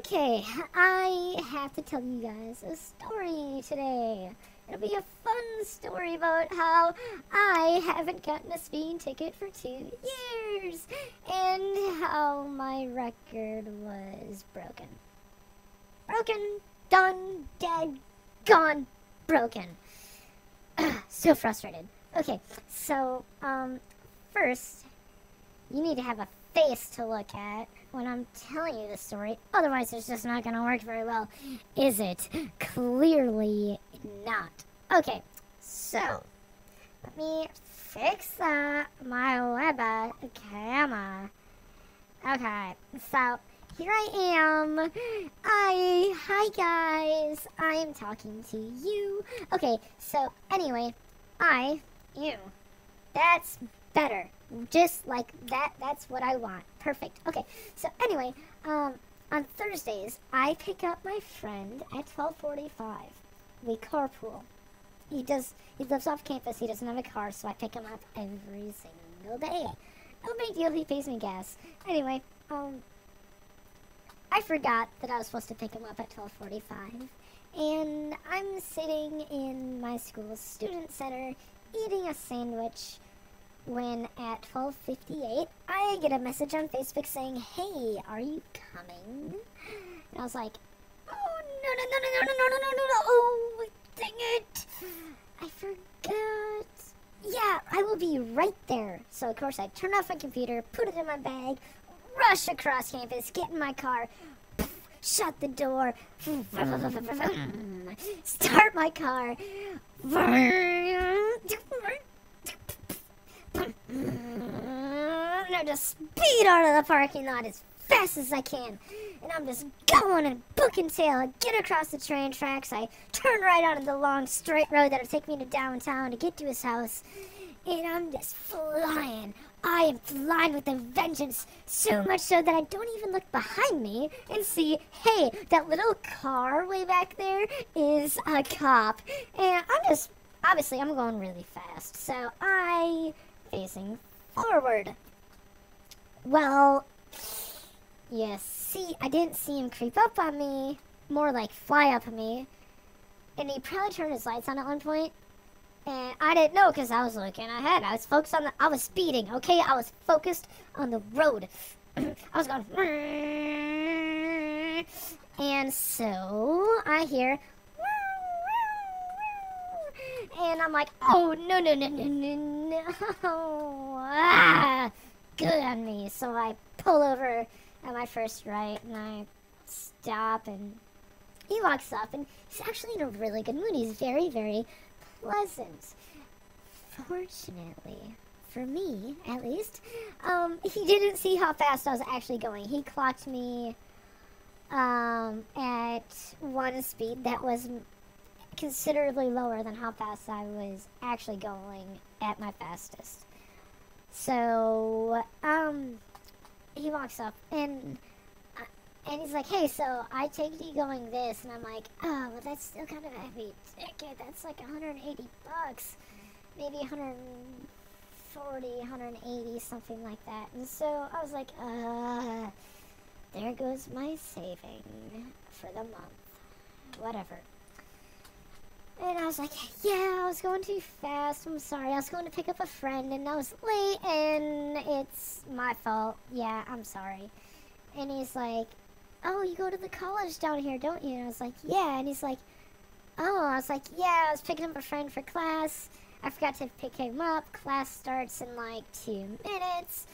Okay, I have to tell you guys a story today. It'll be a fun story about how I haven't gotten a speeding ticket for 2 years and how my record was broken. Broken, done, dead, gone, broken. So frustrated. Okay, so, first, you need to have a face to look at when I'm telling you the story. Otherwise, it's just not going to work very well, is it? Clearly not. Okay, so let me fix my webcam. Okay, so here I am. Hi guys. I'm talking to you. Okay, so anyway, you. That's better. Just like that. That's what I want. Perfect. Okay. So anyway, on Thursdays, I pick up my friend at 12:45. We carpool. He lives off campus. He doesn't have a car, so I pick him up every single day. No big deal. He pays me gas. Anyway, I forgot that I was supposed to pick him up at 12:45, and I'm sitting in my school's student center eating a sandwich when at 12:58 I get a message on Facebook saying, "Hey, are you coming?" And I was like, "Oh no. Oh, dang it. I forgot. Yeah, I will be right there." So of course I turn off my computer, put it in my bag, rush across campus, get in my car, shut the door, start my car, and I just speed out of the parking lot as fast as I can. And I'm just going and booking tail. I get across the train tracks. I turn right onto the long straight road that'll take me to downtown to get to his house. And I'm just flying. I am flying with a vengeance. So much so that I don't even look behind me and see, hey, that little car way back there is a cop. And obviously I'm going really fast. So facing forward. Well, you see, I didn't see him creep up on me, more like fly up on me, and he probably turned his lights on at one point, and I didn't know because I was looking ahead. I was focused on I was speeding, okay? I was focused on the road. I was going, and so I hear, and I'm like, oh, no. Good on me. So I pull over at my first right, and I stop, and he walks up, and he's actually in a really good mood. He's very, very pleasant. Fortunately, for me, at least, he didn't see how fast I was actually going. He clocked me at one speed that was considerably lower than how fast I was actually going at my fastest. So, he walks up, and he's like, "Hey, so I take you going this," and I'm like, "Oh, well, that's still kind of a heavy ticket. That's like $180, maybe 140, 180, something like that." And so I was like, there goes my saving for the month. Whatever. And I was like, yeah, I was going too fast. I'm sorry. I was going to pick up a friend, and I was late, and it's my fault. Yeah, I'm sorry. And he's like, oh, you go to the college down here, don't you? And I was like, yeah. And he's like, oh. I was like, yeah, I was picking up a friend for class. I forgot to pick him up. Class starts in like 2 minutes.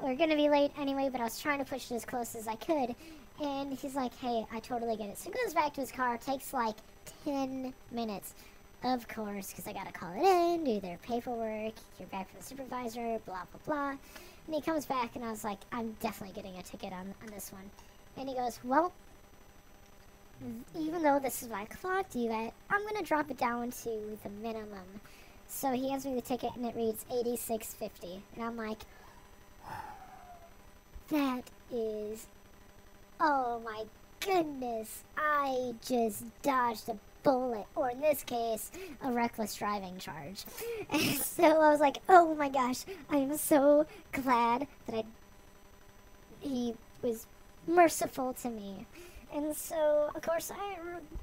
We're going to be late anyway, but I was trying to push it as close as I could. And he's like, hey, I totally get it. So he goes back to his car. Takes like 10 minutes. Of course, because I got to call it in, do their paperwork, hear back from the supervisor, blah, blah, blah. And he comes back, and I was like, I'm definitely getting a ticket on this one. And he goes, well, even though this is what I clocked you at, I'm going to drop it down to the minimum. So he hands me the ticket, and it reads $86.50. And I'm like, that is, oh my goodness, I just dodged a bullet, or in this case, a reckless driving charge. And so I was like, oh my gosh, I am so glad that he was merciful to me. And so, of course,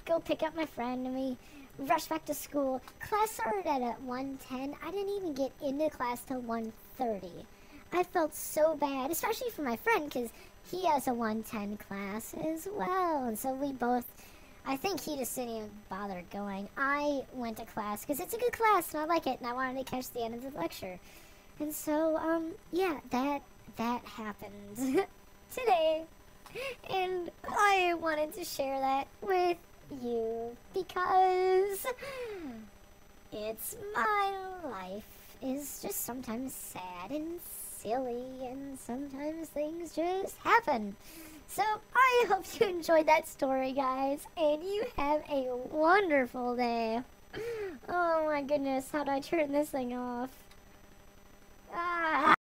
go pick up my friend, and we rush back to school. Class started at 1:10. I didn't even get into class till 1:30. I felt so bad, especially for my friend, because he has a 1:10 class as well. And so we both, I think he just didn't even bother going. I went to class because it's a good class and I like it, and I wanted to catch the end of the lecture. And so, yeah, that happened today. And I wanted to share that with you because it's my life is just sometimes sad and silly, and sometimes things just happen. So I hope you enjoyed that story, guys, and you have a wonderful day. Oh my goodness, how do I turn this thing off? Ah.